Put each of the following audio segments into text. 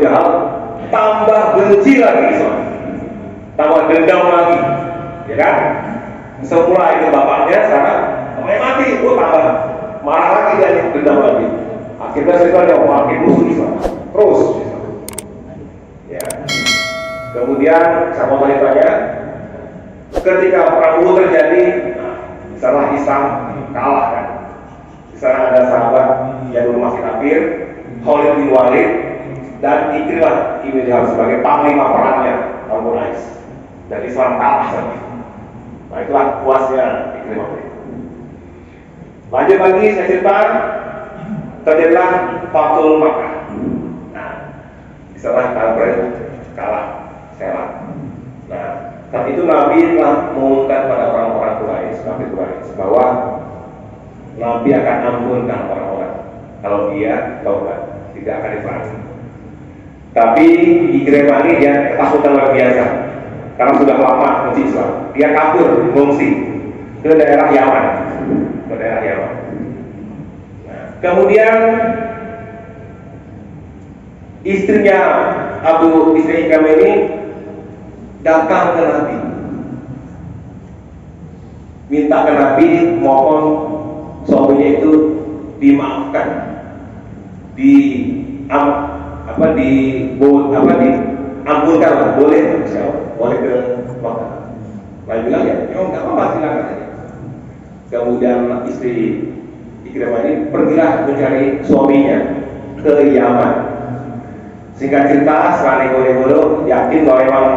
Jahal tambah benci lagi Islam, tambah dendam lagi, ya kan? Semula itu bapaknya, sekarang bapaknya mati, tambah marah lagi dan dendam lagi. Akhirnya ceritanya makin musuh Islam, terus. Ya. Kemudian sama ceritanya, ketika perang Uhud terjadi, setelah Islam kalah kan. Di sana ada sahabat yang dulu masih kafir, Khalid bin Walid dan Ikrimah bin Jahal sebagai panglima perangnya tahun Quraisy. Dan Islam kalah saja. Nah itulah puasnya Ikrimah. Lanjut lagi saya cerita, terjadilah Fathul Makkah. Nah, setelah kafir kalah, selat. Nah, saat itu Nabi telah mengumumkan pada orang-orang Quraisy, kafir Quraisy, bahwa Nabi akan ampunkan orang-orang kalau dia taubat, tidak akan diperangi. Tapi Ikrimah ini dia ketakutan luar biasa karena sudah lama mengungsi Islam. Dia kabur mengungsi ke daerah Yaman, Nah, kemudian istrinya istri Ikrimah ini datang ke Nabi, minta ke Nabi, mohon suaminya itu dimaafkan, diampunkan, boleh ke Makkah. Nabi bilang ya, nggak apa-apa, silakan aja. Kemudian istri Ikrimah ini pergilah mencari suaminya ke Yaman. Singkat cerita, setelah nego-nego yakin bahwa memang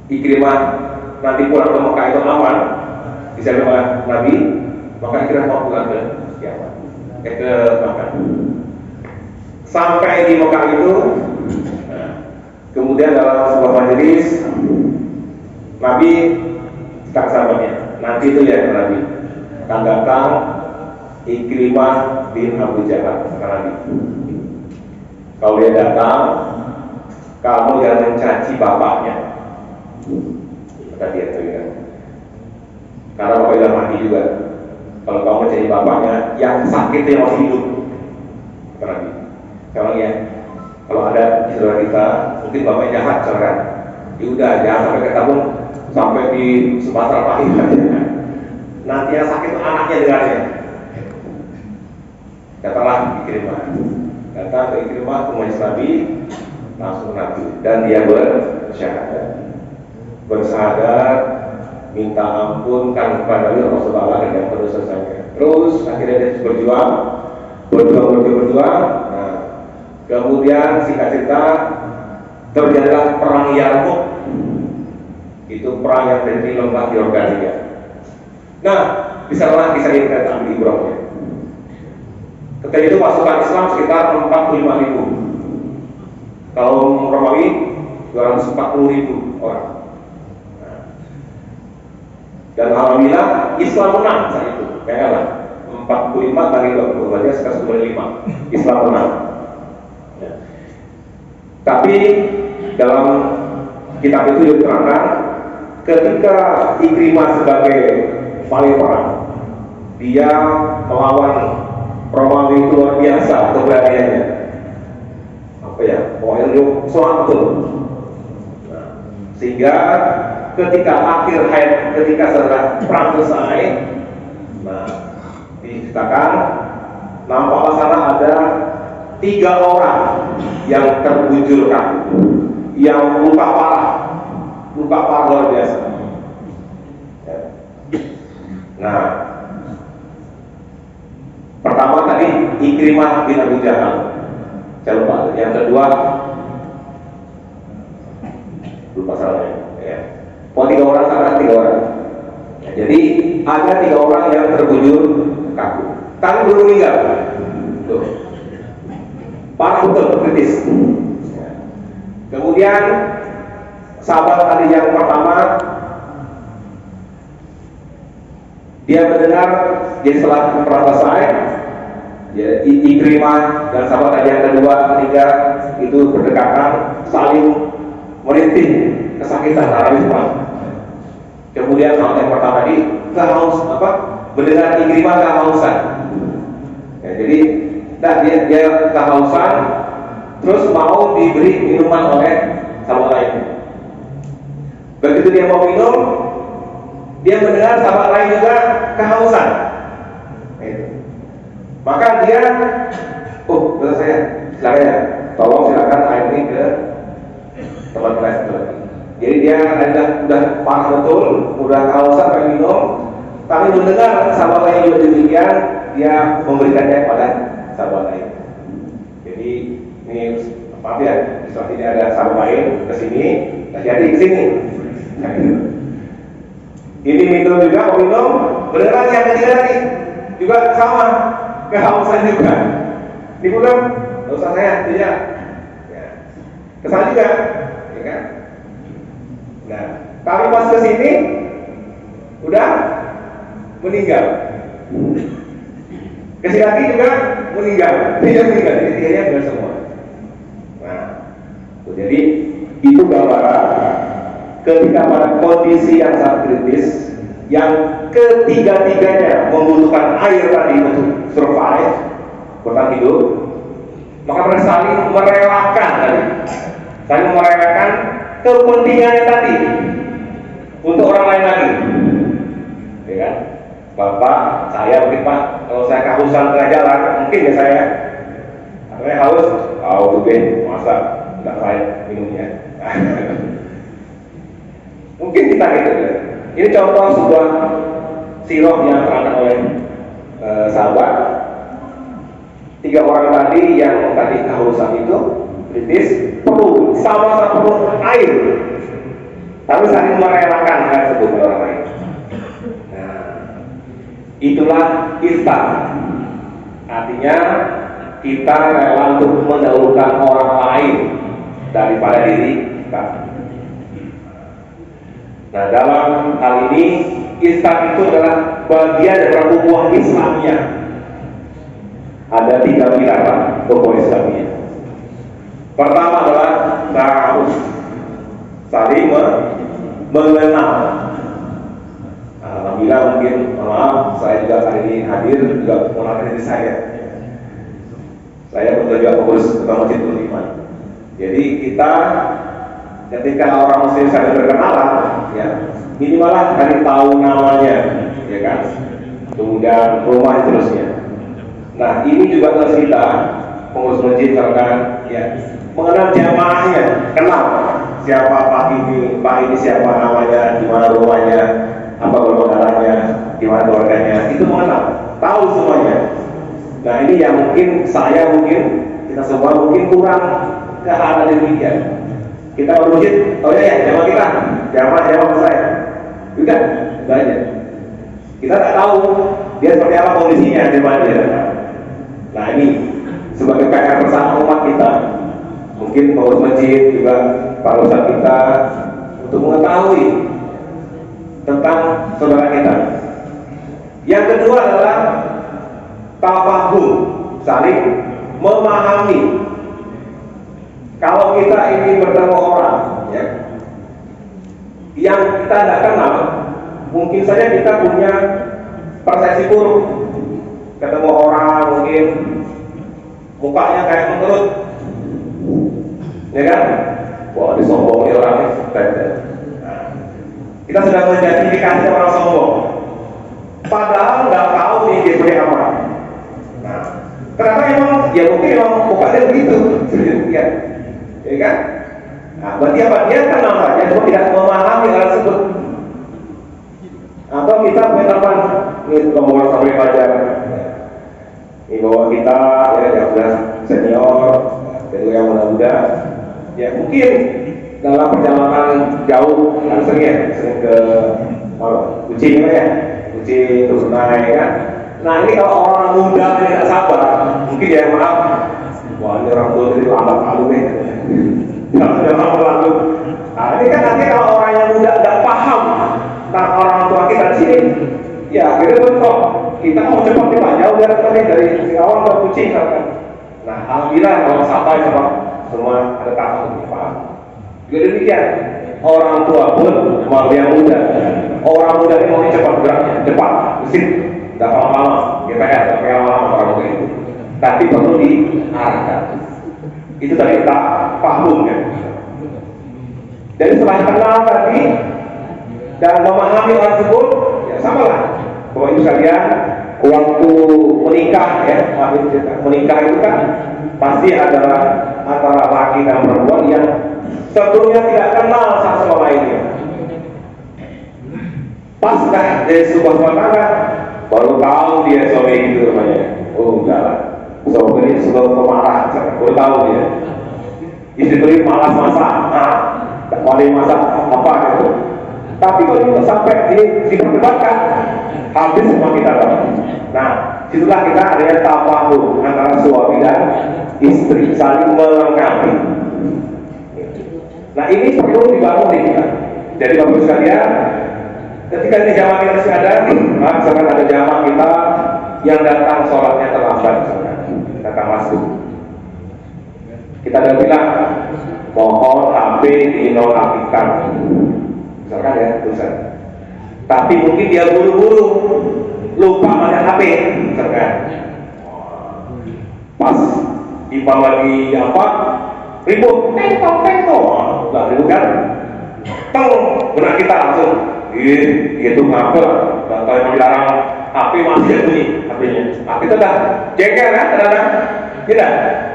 Ikrimah nanti pulang ke Mekah itu aman, bisa oleh Nabi, maka Ikrimah mau pulang ke Yaman, ke Mekah. Sampai di Mekah itu, kemudian dalam sebuah majelis Nabi tak sahabatnya, nanti itu ya Nabi akan datang Ikrimah bin Abu Jahal kata Nabi. Kalau dia datang, kamu jangan mencaci bapaknya, kata dia kan. Karena bapak sudah mati juga. Kalau kamu mencaci bapaknya, yang sakit yang masih hidup, kata Nabi. Sekarang ya, kalau ada di saudara kita, mungkin bapaknya jahat, kan? Ya udah, jangan sampai ketemu, sampai di Sumatera Pahit. Nanti yang sakit itu anaknya dengarnya. Katalah Ikrimah, datang ke Ikrimah ke majelis Nabi, langsung Nabi, dan dia bersyahadat, minta ampunkan kepada Rasulullah dan dosa-dosanya. Terus akhirnya dia berjuang. Nah, kemudian singkat cerita terjadilah perang Yarmuk. Itu perang yang terjadi lembah di Jordania. Nah, bisa ini kata Abi Ibrahim. Ketika itu pasukan Islam sekitar 45.000. Kaum Romawi 240.000 orang. Nah, dan alhamdulillah Islam menang saat itu. Kayaknya 45 kali 20 berarti sekitar 95. Islam menang. Ya. Tapi dalam kitab itu diterangkan ketika Ikrimah sebagai paling perang, dia melawan Romawi itu luar biasa keberaniannya. Pokoknya dia seorang betul. Nah, sehingga ketika setelah perang selesai, nah diceritakan nampaklah sana ada 3 orang yang terbujur kaku, yang luka parah luar biasa. Nah, pertama tadi Ikrimah bin Abu Jahal, saya lupa. Yang kedua lupa salahnya. Ya. 3 orang sama 3 orang. Ya, jadi ada 3 orang yang terbujur kaku. Kan belum meninggal. Tuh. Parah betul, kritis. Ya. Kemudian sahabat tadi yang pertama, dia mendengar, jadi setelah perang selesai, ya, Ikrimah dan sahabat tadi yang kedua, ketiga itu berdekatan, saling merintih kesakitan habis perang. Kemudian sahabat yang pertama tadi mendengar Ikrimah kehausan. Ya, jadi Nah, dia kehausan, terus mau diberi minuman oleh sahabat lainnya. Begitu dia mau minum, dia mendengar sahabat lain juga kehausan. Maka dia, betul saya, silakan ya, tolong silakan air ini ke tempat lain. Jadi dia udah parah betul, udah kehausan pengen minum, tapi mendengar sahabat lain juga demikian, dia memberikannya kepada sahabat lain. Jadi ini maaf ya, saat ini ada sahabat lain kesini, jadi kesini. Ini minum juga, mau minum, beneran yang ketiga tadi juga sama, kehausan juga. Dibilang, nggak usah saya, tidak. Ya. Kesana juga, ya kan? Nah, tapi pas kesini, udah meninggal. Kesini lagi juga meninggal, tidak meninggal, jadi tiganya benar semua. Nah, jadi itu gambaran ketika pada kondisi yang sangat kritis, yang ketiga-tiganya membutuhkan air tadi untuk survive, bertahan hidup, maka mereka saling merelakan kepentingannya tadi untuk orang lain lagi, ya kan? Bapak, saya mungkin Pak, kalau saya kehausan tengah jalan, mungkin ya saya, katanya haus, masa tidak lain minumnya. Mungkin kita gitu ya. Ini contoh sebuah sirop yang terangkat oleh sahabat. 3 orang tadi yang tadi kehausan itu kritis, perlu sama-sama perlu air, tapi saling merelakan air tersebut orang lain. Nah, itulah ihsan. Artinya kita rela untuk mendahulukan orang lain daripada diri kita. Nah, dalam hal ini ihsan itu adalah bagian dari ukhuwah Islamiyah. Ada 3 pilar ukhuwah Islamiyah. Pertama adalah harus saling mengenal. Alhamdulillah, mungkin maaf saya juga kali ini hadir juga mengenalkan diri saya. Saya betul juga pengurus Ketua Masjid Iman. Jadi kita ketika orang muslim saling berkenalan, ya minimal kali tahu namanya, ya kan, kemudian rumah dan seterusnya. Nah, ini juga harus kita pengurus masjid misalkan, ya mengenal jamaahnya, kenal siapa Pak ini siapa namanya, di mana rumahnya, apa golongannya, di mana keluarganya, itu mengenal, tahu semuanya. Nah, ini yang mungkin kita semua mungkin kurang ke arah demikian. Kita berwujud, oh ya, jamaah saya, juga banyak. Kita tak tahu dia seperti apa kondisinya di mana dia. Nah, ini sebagai PR bersama umat kita, mungkin pengurus masjid juga para ustaz kita untuk mengetahui tentang saudara kita. Yang kedua adalah tafahum, saling memahami. Kalau kita ingin bertemu orang, ya, yang kita tidak kenal, mungkin saja kita punya persepsi buruk. Ketemu orang mungkin mukanya kayak menurut, ya kan? Wah, disombongin orangnya. Nah, kita sudah menjadifikasi orang sombong, padahal nggak tahu nih dia seperti apa. Nah, ternyata emang, ya mungkin emang mukanya begitu, ya. Ya kan? Nah, berarti apa? Dia kenal saja, cuma tidak memahami hal tersebut. Atau kita punya teman, ini ngomong sampai pelajar, ini bahwa kita ya yang sudah senior, dan yang muda-muda, ya mungkin dalam perjalanan jauh, sering ke Kucing ya, Kucing terus naik kan. Nah, ini kalau orang muda tidak sabar, mungkin ya maaf, wah ini orang tua jadi lambat lalu nih. Kalau sudah lambat lalu, nah ini kan nanti kalau orang yang muda tidak paham tentang orang tua kita di sini, ya akhirnya bentrok. Kita mau cepat jauh dari awal ke Kucing kan. Nah, alhamdulillah kalau sampai semua ada tahap untuk paham. Juga demikian, orang tua pun mau yang muda. Orang muda ini mau cepat geraknya, cepat, mesin, tidak lama-lama, GPR, tidak lama-lama orang muda itu. tapi perlu diarahkan. Itu tadi kita paham ya. Jadi setelah kenal tadi dan memahami orang tersebut, ya sama lah. Bapak Ibu sekalian, waktu menikah ya, menikah itu kan pasti adalah antara laki dan perempuan yang sebelumnya tidak kenal satu sama lainnya. Pas dah dari sebuah rumah tangga, baru tahu dia suami itu namanya. Oh enggak lah, suami ini sudah pemarah, baru tahu dia. Istri malas masak, tak boleh masak apa gitu. Tapi kalau itu sampai diperdebatkan, habis semua kita tahu. Nah, situlah kita adanya tafahum antara suami dan istri, saling melengkapi. Nah, ini perlu dibangun di kita. Jadi Bapak Ibu sekalian, ketika di jamaah kita masih ada, misalkan ada jamaah kita yang datang sholatnya terlambat, misalkan datang masuk, kita ada bilang mohon HP dinonaktifkan, misalkan ya tulisan. Tapi mungkin dia buru-buru lupa pakai HP, misalkan. Pas imam lagi apa? Ribut, tengok, lah ribut kan? Benar kita langsung. Itu ngapa? Kalau yang dilarang HP masih bunyi HP-nya. HP itu dah jengkel kan? Kadang-kadang tidak.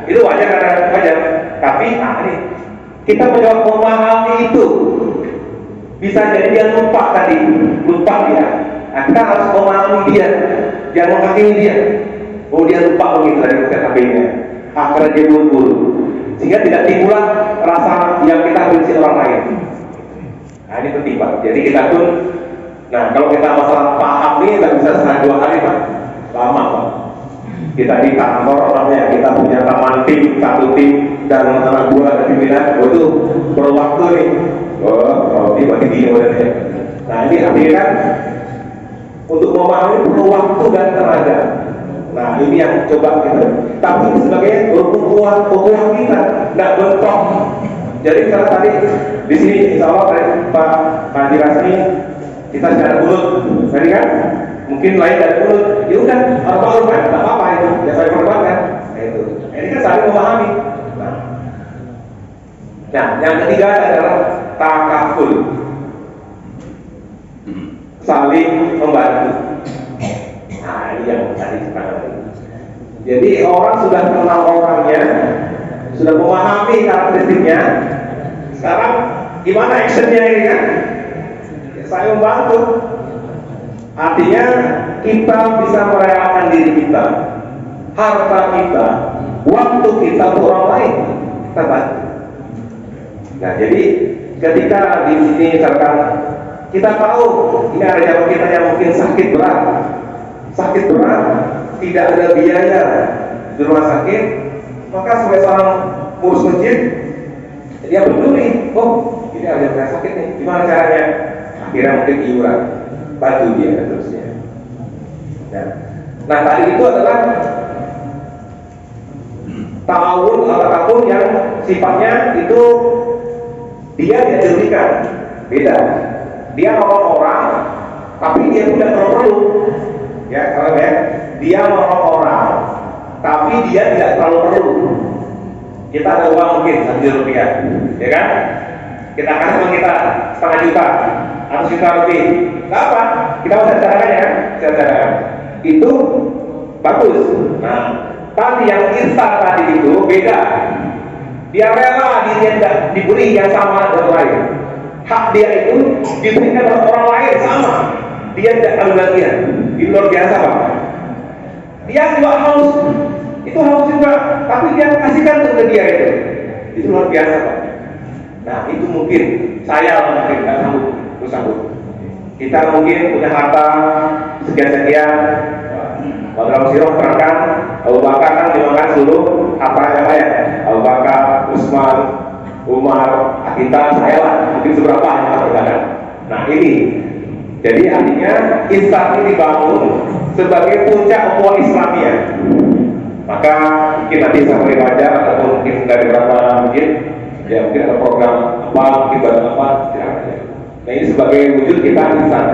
Itu wajar kadang-kadang wajar. Tapi ini kita menjawab memahami itu. Bisa jadi dia lupa tadi, lupa dia. Nah, kita harus memahami dia, jangan menghakimi dia. Oh dia lupa begitu tadi bukan HP-nya. Akhirnya dia buru-buru, sehingga tidak timbullah rasa yang kita benci orang lain. Nah ini penting Pak. Jadi kita pun, nah kalau kita masalah paham ini tidak bisa sehari dua hari Pak, lama Pak. Kita di kantor orangnya, kita punya teman tim, satu tim dan anak buah dan pimpinan, itu perlu waktu nih. Kalau dia bagi gini modelnya. Nah ini artinya kan untuk memahami perlu waktu dan tenaga. Nah ini yang coba kita. Tapi sebagai ukhuwah kita, tidak bentrok. Jadi kalau tadi di sini insya Allah Pak Haji Rasmi kita secara mulut, tadi kan mungkin lain dari mulut. Ya udah, apa kan, tidak apa-apa itu. Ya saya perbuatkan. Nah itu. Ini kan saling memahami. Nah yang ketiga adalah takaful, saling membantu. Nah ini yang tadi kita katakan. Jadi orang sudah kenal orangnya, sudah memahami karakteristiknya. Sekarang gimana actionnya ini kan? Ya, saya membantu. Artinya kita bisa merelakan diri kita, harta kita, waktu kita untuk orang lain. Kita bantu. Nah jadi ketika di sini misalkan kita tahu ini ada jamaah kita yang mungkin sakit berat, tidak ada biaya di rumah sakit, maka sebagai seorang pengurus masjid dia peduli, oh ini ada yang sakit nih, gimana caranya? Akhirnya mungkin iuran, bantu dia dan terusnya. Nah tadi itu adalah ta'awun atau takun yang sifatnya itu dia dirugikan, beda. Dia nolong orang, tapi dia tidak terlalu perlu. Ya, kalau ya, dia nolong orang, tapi dia tidak terlalu perlu. Kita ada uang mungkin 1 juta rupiah, ya kan? Kita kasih uang kita setengah juta, 100 juta lebih. Gak apa? Kita bisa carakan ya, cara itu bagus. Nah, tadi yang instan tadi itu beda. Dia rela dia diberi yang sama dengan lain. Hak dia itu diberikan oleh orang lain sama. Dia tidak ambil bagian. Itu luar biasa Pak. Dia juga haus, itu haus juga, tapi dia kasihkan untuk dia itu. Itu luar biasa Pak. Nah itu mungkin saya mungkin tidak sanggup. Kita mungkin punya harta sekian-sekian. Dalam sirah terangkan Abu Bakar kan dimakan seluruh hartanya ya. Abu Bakar, Utsman, Umar, kita, saya lah mungkin seberapa yang terkadang. Nah ini jadi artinya instan ini dibangun sebagai puncak ukhuwah Islamiyah. Maka mungkin nanti saya boleh baca atau mungkin dari beberapa mungkin ya mungkin ada program apa mungkin bantu apa silakan. Nah ini sebagai wujud kita instan.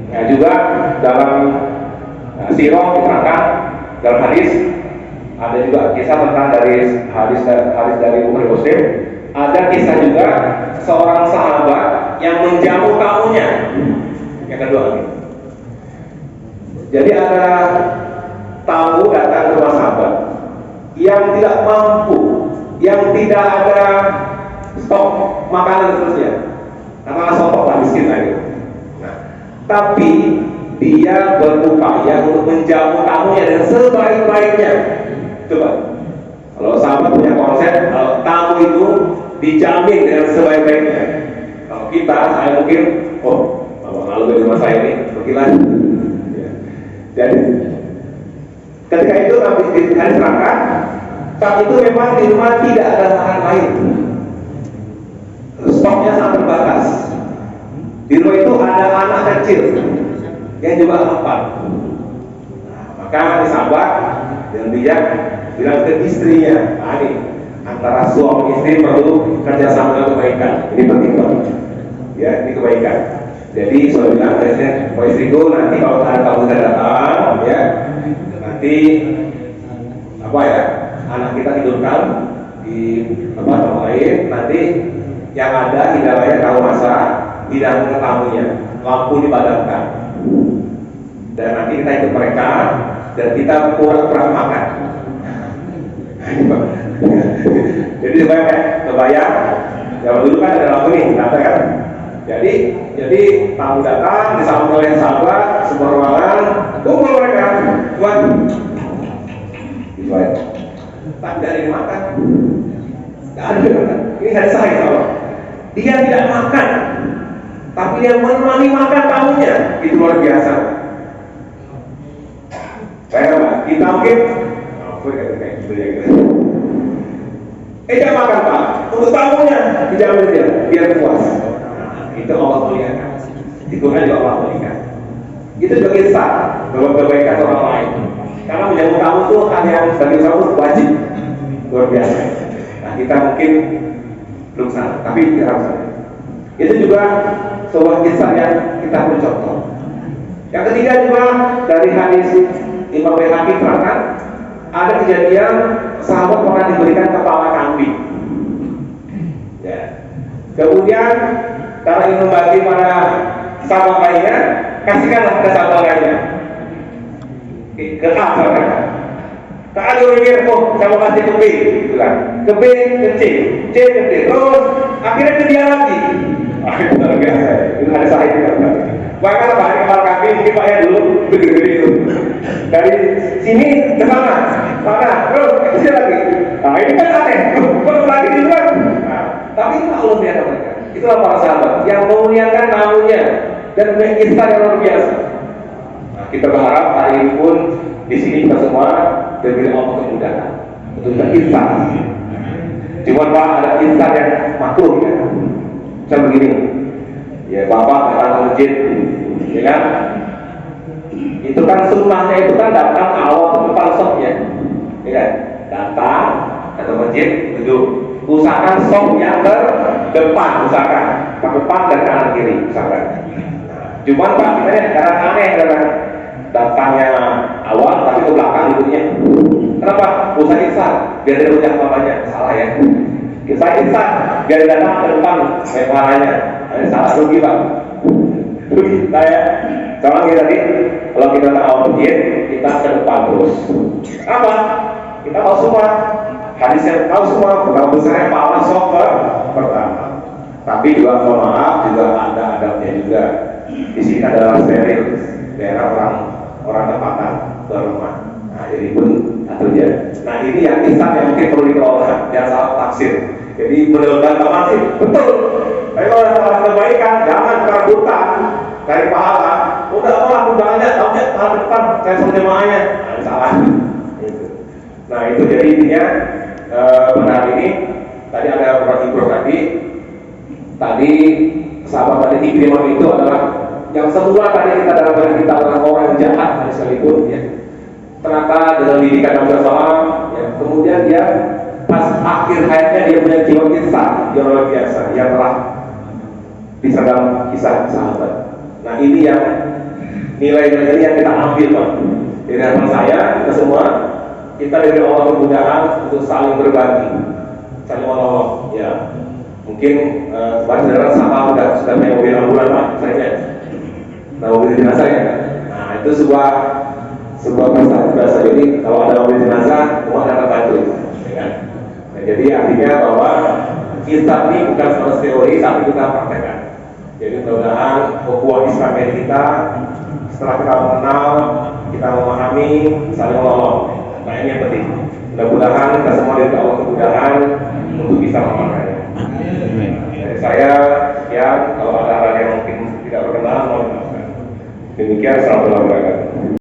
Nah juga dalam sirah diterangkan dalam hadis Ada juga kisah tentang dari hadis dari Bukhari Muslim. Ada kisah juga seorang sahabat yang menjamu tamunya. Yang kedua nih. Jadi ada tamu datang ke rumah sahabat yang tidak mampu, yang tidak ada stok makanan seterusnya, karena sopok lah miskin lagi. Nah, tapi dia berupaya untuk menjamu tamunya dengan sebaik-baiknya. Coba, kalau sahabat punya konsep, kalau tamu itu dijamin dengan sebaik-baiknya. Kalau kita, saya mungkin, oh, lalu di rumah saya ini, pergilah. Ya. Jadi, ketika itu Nabi hari serahkan, saat itu memang di rumah tidak ada bahan lain, stoknya sangat terbatas. Di rumah itu ada anak kecil yang juga lapar. Nah, maka sahabat dengan bijak bilang ke istrinya, ini antara suami istri perlu kerjasama dengan kebaikan. Ini penting banget. Ya, ini kebaikan. Jadi saya bilang ke istriku, nanti kalau ada tamu datang, ya, nanti apa ya, anak kita tidurkan di tempat lain, nanti yang ada hidayahnya tahu masak, hidangkan tamunya, lampu dipadamkan, dan nanti kita ikut mereka dan kita kurang makan. Jadi supaya kebayang, zaman dulu kan ada lampu nih, kata kan. Jadi tamu datang disambut oleh sahabat, semua ruangan kumpul mereka, buat dibuat. Tak ada yang makan, tak ada yang makan. Ini hari saya kalau dia tidak makan, tapi dia menemani makan tamunya, itu luar biasa. Saya kita mungkin, kayak gitu ya gitu. Jangan makan Pak, untuk tamunya dijamin dia, biar puas. Itu Allah muliakan. Itu kan juga Allah muliakan. Itu sebagai sah bahwa kebaikan orang lain. Karena menjamu tamu itu hal yang bagi orang wajib, luar biasa. Nah kita mungkin belum sana, tapi kita harus sana. Itu juga sebuah kisah yang kita perlu contoh. Yang ketiga juga dari hadis Imam Baihaqi terangkan, ada kejadian sahabat pernah diberikan kepala kambing. Ya. Kemudian karena ingin membagi pada sahabat lainnya, kasihkanlah pada sahabat lainnya. Ke A mereka. Tak ada mikir, oh saya mau kasih ke B, gitu kan. Ke B, ke C ke D, terus akhirnya ke dia lagi. Itu luar biasa. Itu ada saya juga. Bahkan apa? Kepala kambing mungkin Pak ya dulu gede-gede itu. Dari sini ke sana, terus ke sini lagi. Nah ini kan aneh, terus lagi di luar. Nah, tapi itu Allah biasa mereka. Itulah para sahabat yang memuliakan tamunya dan menginstan yang luar biasa. Nah, kita berharap hari ini pun di sini kita semua diberi Allah kemudahan untuk berinstan. Cuma Pak ada instan yang makhluk ya. Saya begini, ya Bapak datang ke masjid, ya kan? Itu kan sunnahnya itu kan datang awal depan sofnya, ya kan? Datang ke masjid duduk, usahakan sof yang depan, usahakan ke depan dan kanan kiri, usahakan. Cuman Pak kita ya kadang aneh kadang datangnya awal tapi ke belakang duduknya. Kenapa? Usaha instan biar dia ucap apa-apanya, salah ya. Kita instan biar dia datang ke depan kepalanya, ini salah rugi Pak. Rugi saya. Sama kita tadi, kalau kita tahu masjid, kita ke depan terus. Apa? Kita tahu semua hadis yang tahu semua betapa besarnya pahala sok pertama. Tapi juga mohon maaf juga ada adabnya juga. Di sini adalah steril, daerah orang tempatan berumah. Nah jadi pun aturnya. Nah ini yang instan yang mungkin perlu dikelola, jangan salah tafsir. Jadi mudah-mudahan Pak Masih betul. Tapi kalau ada kebaikan, jangan keragutan dari pahala. Udah malah undangannya, tahunya pahala depan, saya sama jemaahnya. Nah, salah. Nah itu jadi intinya pada hari ini tadi ada beberapa info tadi sahabat tadi Ikrimah itu adalah yang semula tadi kita dalam kita adalah orang jahat sekalipun ya. Ternyata dengan didikan Nabi SAW ya, kemudian dia pas akhir hayatnya dia punya jiwa kisah yang luar biasa yang telah disergam kisah sahabat. Nah ini yang nilai-nilai yang kita ambil Pak dari hadapan saya kita semua kita dari Allah kemudahan untuk saling berbagi, saling menolong. Ya, mungkin saudara sama sudah punya mobil ambulan Pak, misalnya, nah mobil jenazah ya kan. Nah itu sebuah prestasi biasa. Jadi kalau ada mobil jenazah, semua akan terbantu, ya kan? Nah, jadi artinya bahwa kita ini bukan sebatas teori, tapi kita praktekkan. Jadi mudah-mudahan ukhuwah Islam kita setelah kita mengenal, kita memahami, saling menolong. Nah ini yang penting. Mudah-mudahan kita semua dari Allah kemudahan untuk bisa memakannya. Dari saya, sekian. Kalau ada hal yang mungkin tidak berkenan, mohon maaf. Demikian, assalamualaikum warahmatullahi wabarakatuh.